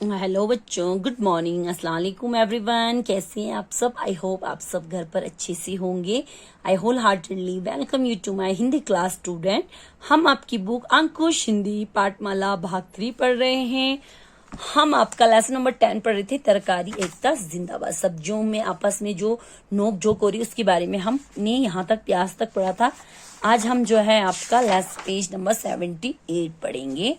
Hello बच्चों, good morning, अस्सलाम वालेकुम एवरीवन। कैसे हैं आप सब? आई होप आप सब घर पर अच्छे से होंगे। I wholeheartedly welcome you to my Hindi class student. हम आपकी बुक अंकुश हिंदी पाठमाला भाग 3 पढ़ रहे हैं। हम आपका लेसन नंबर 10 पढ़ रहे थे, तरकारी एकता जिंदाबाद। सब्जियों में आपस में जो नोक झोंक हो रही है उसके बारे में हमने यहाँ तक प्याज तक पढ़ा था। आज हम जो है आपका पेज नंबर 78 पढ़ेंगे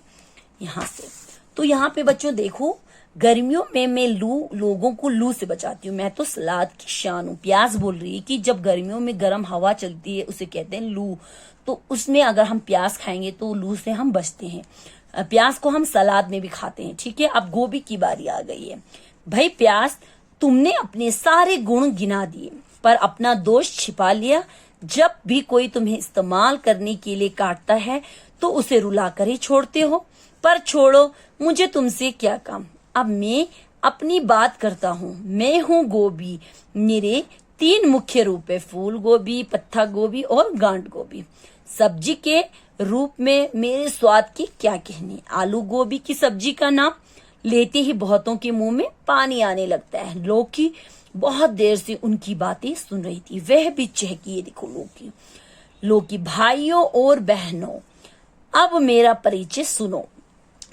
यहाँ से। तो यहाँ पे बच्चों देखो, गर्मियों में मैं लोगों को लू से बचाती हूँ। मैं तो सलाद की शान हूँ। प्याज बोल रही है कि जब गर्मियों में गर्म हवा चलती है उसे कहते हैं लू। तो उसमें अगर हम प्याज खाएंगे तो लू से हम बचते हैं। प्याज को हम सलाद में भी खाते हैं। ठीक है, अब गोभी की बारी आ गई है। भाई प्याज, तुमने अपने सारे गुण गिना दिए पर अपना दोष छिपा लिया। जब भी कोई तुम्हें इस्तेमाल करने के लिए काटता है तो उसे रुला कर ही छोड़ते हो। पर छोड़ो, मुझे तुमसे क्या काम। अब मैं अपनी बात करता हूँ। मैं हूँ गोभी। मेरे 3 मुख्य रूप है, फूल गोभी, पत्ता गोभी और गांठ गोभी। सब्जी के रूप में मेरे स्वाद की क्या कहने। आलू गोभी की सब्जी का नाम लेते ही बहुतों के मुंह में पानी आने लगता है। लौकी बहुत देर से उनकी बातें सुन रही थी, वह भी चहकी। ये देखो लौकी। लौकी भाइयों और बहनों, अब मेरा परिचय सुनो।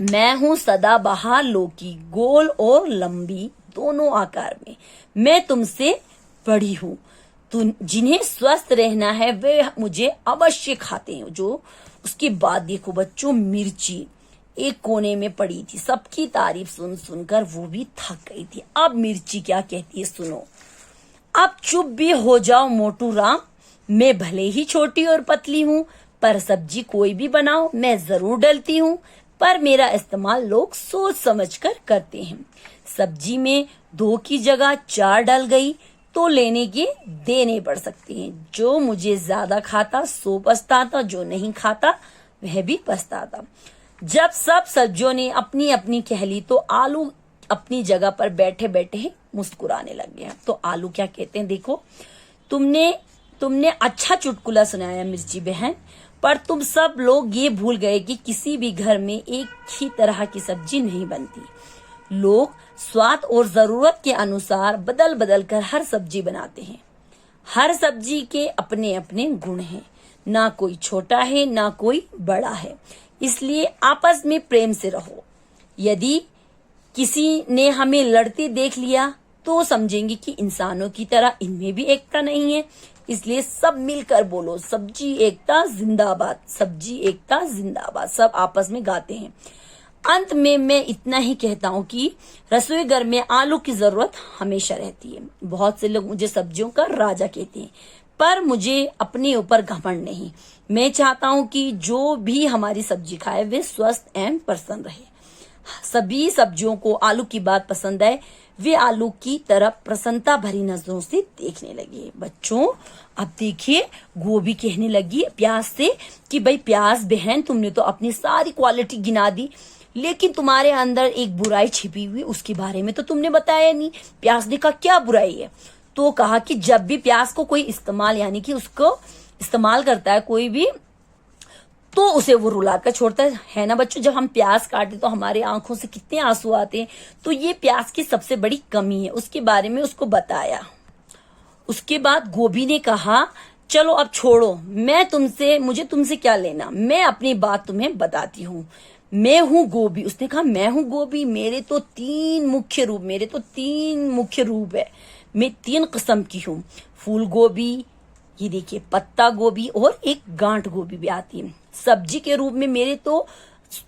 मैं हूँ सदाबहार लौकी, गोल और लंबी दोनों आकार में। मैं तुमसे बड़ी हूँ। तुम जिन्हें स्वस्थ रहना है वे मुझे अवश्य खाते हैं। जो उसके बाद देखो बच्चों, मिर्ची एक कोने में पड़ी थी। सबकी तारीफ सुन सुनकर वो भी थक गई थी। अब मिर्ची क्या कहती है सुनो। अब चुप भी हो जाओ मोटू राम। मैं भले ही छोटी और पतली हूँ पर सब्जी कोई भी बनाओ मैं जरूर डलती हूँ। पर मेरा इस्तेमाल लोग सोच समझकर करते हैं। सब्जी में 2 की जगह 4 डल गई तो लेने के देने पड़ सकते हैं। जो मुझे ज्यादा खाता सो पछताता, जो नहीं खाता वह भी पछताता। जब सब सब्जियों ने अपनी अपनी कह ली तो आलू अपनी जगह पर बैठे बैठे मुस्कुराने लग गया। तो आलू क्या कहते हैं देखो, तुमने अच्छा चुटकुला सुनाया मिर्ची बहन, पर तुम सब लोग ये भूल गए कि किसी भी घर में एक ही तरह की सब्जी नहीं बनती। लोग स्वाद और जरूरत के अनुसार बदल बदल कर हर सब्जी बनाते हैं। हर सब्जी के अपने अपने गुण हैं। ना कोई छोटा है ना कोई बड़ा है। इसलिए आपस में प्रेम से रहो। यदि किसी ने हमें लड़ते देख लिया तो समझेंगे कि इंसानों की तरह इनमें भी एकता नहीं है। इसलिए सब मिलकर बोलो, सब्जी एकता जिंदाबाद, सब्जी एकता जिंदाबाद। सब आपस में गाते हैं। अंत में मैं इतना ही कहता हूँ कि रसोई घर में आलू की जरूरत हमेशा रहती है। बहुत से लोग मुझे सब्जियों का राजा कहते हैं, पर मुझे अपने ऊपर घमंड नहीं। मैं चाहता हूँ कि जो भी हमारी सब्जी खाए वे स्वस्थ एवं प्रसन्न रहे। सभी सब्जियों को आलू की बात पसंद है। वे आलू की तरफ प्रसन्नता भरी नजरों से देखने लगे। बच्चों अब देखिए, गोभी कहने लगी प्याज से कि भाई प्याज बहन, तुमने तो अपनी सारी क्वालिटी गिना दी, लेकिन तुम्हारे अंदर एक बुराई छिपी हुई, उसके बारे में तो तुमने बताया नहीं। प्याज ने कहा क्या बुराई है? तो कहा कि जब भी प्याज को कोई इस्तेमाल यानी कि उसको इस्तेमाल करता है कोई भी, तो उसे वो रुलाकर छोड़ता है ना बच्चों। जब हम प्याज काटते तो हमारे आंखों से कितने आंसू आते हैं। तो ये प्याज की सबसे बड़ी कमी है, उसके बारे में उसको बताया। उसके बाद गोभी ने कहा चलो अब छोड़ो, मुझे तुमसे क्या लेना, मैं अपनी बात तुम्हें बताती हूँ। मैं हूँ गोभी। उसने कहा मैं हूँ गोभी, मेरे तो 3 मुख्य रूप है। मैं 3 किस्म की हूँ। फूल गोभी, ये देखिए पत्ता गोभी और एक गांठ गोभी भी आती है। सब्जी के रूप में मेरे तो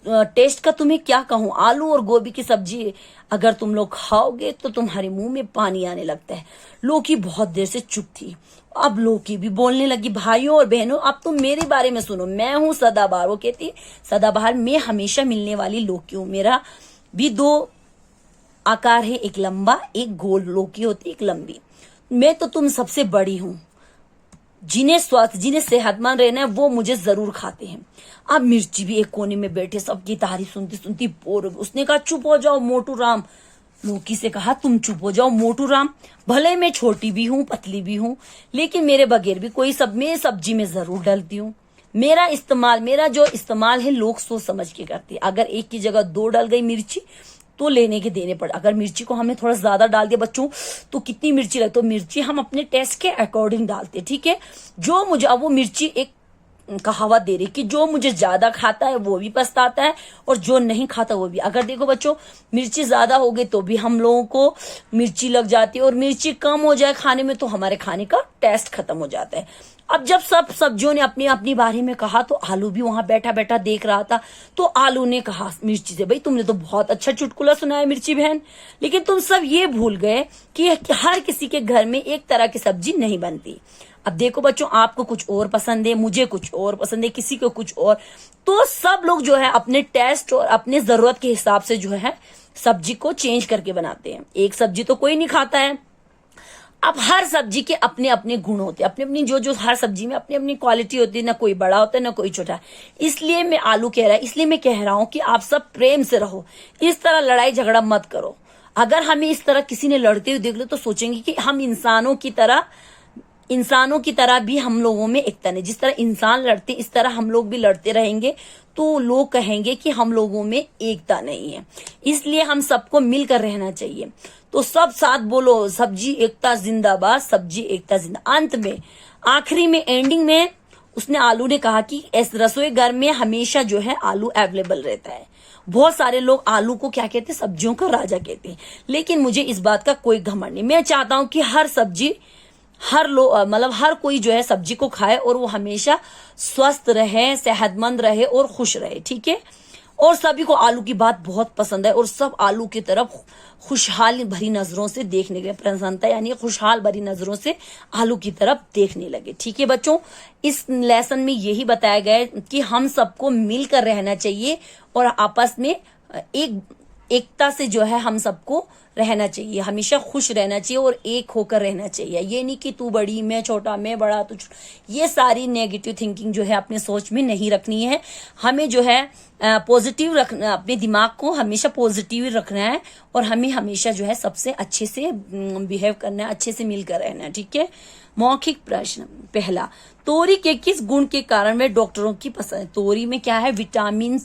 टेस्ट का तुम्हें क्या कहूँ, आलू और गोभी की सब्जी अगर तुम लोग खाओगे तो तुम्हारे मुंह में पानी आने लगता है। लौकी बहुत देर से चुप थी। अब लौकी भी बोलने लगी, भाइयों और बहनों अब तुम मेरे बारे में सुनो। मैं हूँ सदाबहार। वो कहती सदाबहार, मैं हमेशा मिलने वाली लौकी हूँ। मेरा भी 2 आकार है, एक लंबा एक गोल लौकी होती एक लंबी। मैं तो तुम सबसे बड़ी हूँ। जिन्हें सेहतमंद रहना है वो मुझे जरूर खाते हैं। अब मिर्ची भी एक कोने में बैठे सबकी तारीफ सुनती सुनती बोर हो गई। उसने कहा चुप हो जाओ मोटू राम। लौकी से कहा तुम चुप हो जाओ मोटू राम। भले मैं छोटी भी हूँ पतली भी हूँ, लेकिन मेरे बगैर भी कोई मैं सब्जी में जरूर डलती हूँ। मेरा जो इस्तेमाल है लोग सोच समझ के करते। अगर 1 की जगह 2 डल गई मिर्ची तो लेने के देने पड़े। अगर मिर्ची को हमने थोड़ा ज्यादा डाल दिया बच्चों तो कितनी मिर्ची लगे, तो मिर्ची हम अपने टेस्ट के अकॉर्डिंग डालते, ठीक है। जो मुझे, अब वो मिर्ची एक कहावत दे रही कि जो मुझे ज्यादा खाता है वो भी पछताता है और जो नहीं खाता वो भी। अगर देखो बच्चों मिर्ची ज्यादा हो गई तो भी हम लोगों को मिर्ची लग जाती है, और मिर्ची कम हो जाए खाने में तो हमारे खाने का टेस्ट खत्म हो जाता है। अब जब सब सब्जियों ने अपनी अपनी बारे में कहा तो आलू भी वहां बैठा बैठा देख रहा था। तो आलू ने कहा मिर्ची से, भाई तुमने तो बहुत अच्छा चुटकुला सुनाया मिर्ची बहन, लेकिन तुम सब ये भूल गए कि हर किसी के घर में एक तरह की सब्जी नहीं बनती। अब देखो बच्चों आपको कुछ और पसंद है, मुझे कुछ और पसंद है, किसी को कुछ और, तो सब लोग जो है अपने टेस्ट और अपने जरूरत के हिसाब से जो है सब्जी को चेंज करके बनाते हैं। एक सब्जी तो कोई नहीं खाता है। अब हर सब्जी के अपने अपने गुण होते हैं, अपनी अपनी जो हर सब्जी में अपनी अपनी क्वालिटी होती है, ना कोई बड़ा होता है ना कोई छोटा। इसलिए मैं आलू कह रहा है, इसलिए मैं कह रहा हूं कि आप सब प्रेम से रहो, इस तरह लड़ाई झगड़ा मत करो। अगर हमें इस तरह किसी ने लड़ते हुए देख लो तो सोचेंगे कि हम इंसानों की तरह भी हम लोगों में एकता नहीं, जिस तरह इंसान लड़ते इस तरह हम लोग भी लड़ते रहेंगे तो लोग कहेंगे कि हम लोगों में एकता नहीं है। इसलिए हम सबको मिलकर रहना चाहिए। तो सब साथ बोलो, सब्जी एकता जिंदाबाद, सब्जी एकता जिंदा। अंत में आखिरी में एंडिंग में उसने आलू ने कहा कि इस रसोई घर में हमेशा जो है आलू अवेलेबल रहता है। बहुत सारे लोग आलू को क्या कहते हैं, सब्जियों का राजा कहते हैं, लेकिन मुझे इस बात का कोई घमंड नहीं। मैं चाहता हूं कि हर सब्जी हर कोई जो है सब्जी को खाए और वो हमेशा स्वस्थ रहे, सेहतमंद रहे और खुश रहे, ठीक है। और सभी को आलू की बात बहुत पसंद है और सब आलू की तरफ खुशहाल भरी नजरों से देखने लगे, प्रसन्नता यानी खुशहाल भरी नजरों से आलू की तरफ देखने लगे, ठीक है बच्चों। इस लेसन में यही बताया गया है कि हम सबको मिलकर रहना चाहिए और आपस में एकता से जो है हम सबको रहना चाहिए, हमेशा खुश रहना चाहिए और एक होकर रहना चाहिए। ये नहीं कि तू बड़ी मैं छोटा, मैं बड़ा तू छोटा, ये सारी नेगेटिव थिंकिंग जो है अपने सोच में नहीं रखनी है। हमें जो है पॉजिटिव रखना, अपने दिमाग को हमेशा पॉजिटिव रखना है और हमें हमेशा जो है सबसे अच्छे से बिहेव करना है, अच्छे से मिलकर रहना है, ठीक है। मौखिक प्रश्न पहला, तोरी के किस गुण के कारण वे डॉक्टरों की पसंद है? तोरी में क्या है, विटामिन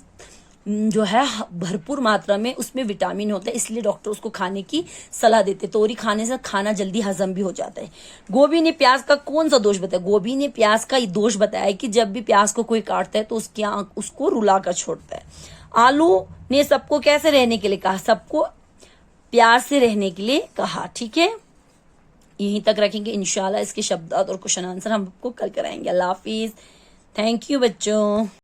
जो है भरपूर मात्रा में उसमें विटामिन होता है, इसलिए डॉक्टर उसको खाने की सलाह देते। तोरी खाने से खाना जल्दी हजम भी हो जाता है। गोभी ने प्याज का कौन सा दोष बताया? गोभी ने प्याज का दोष बताया कि जब भी प्याज को कोई काटता है तो उसकी आंख उसको रुला कर छोड़ता है। आलू ने सबको कैसे रहने के लिए कहा? सबको प्यार से रहने के लिए कहा, ठीक है। यहीं तक रखेंगे, इंशाल्लाह इसके शब्द और क्वेश्चन आंसर हम आपको कल कराएंगे। अल्लाह हाफिज, थैंक यू बच्चों।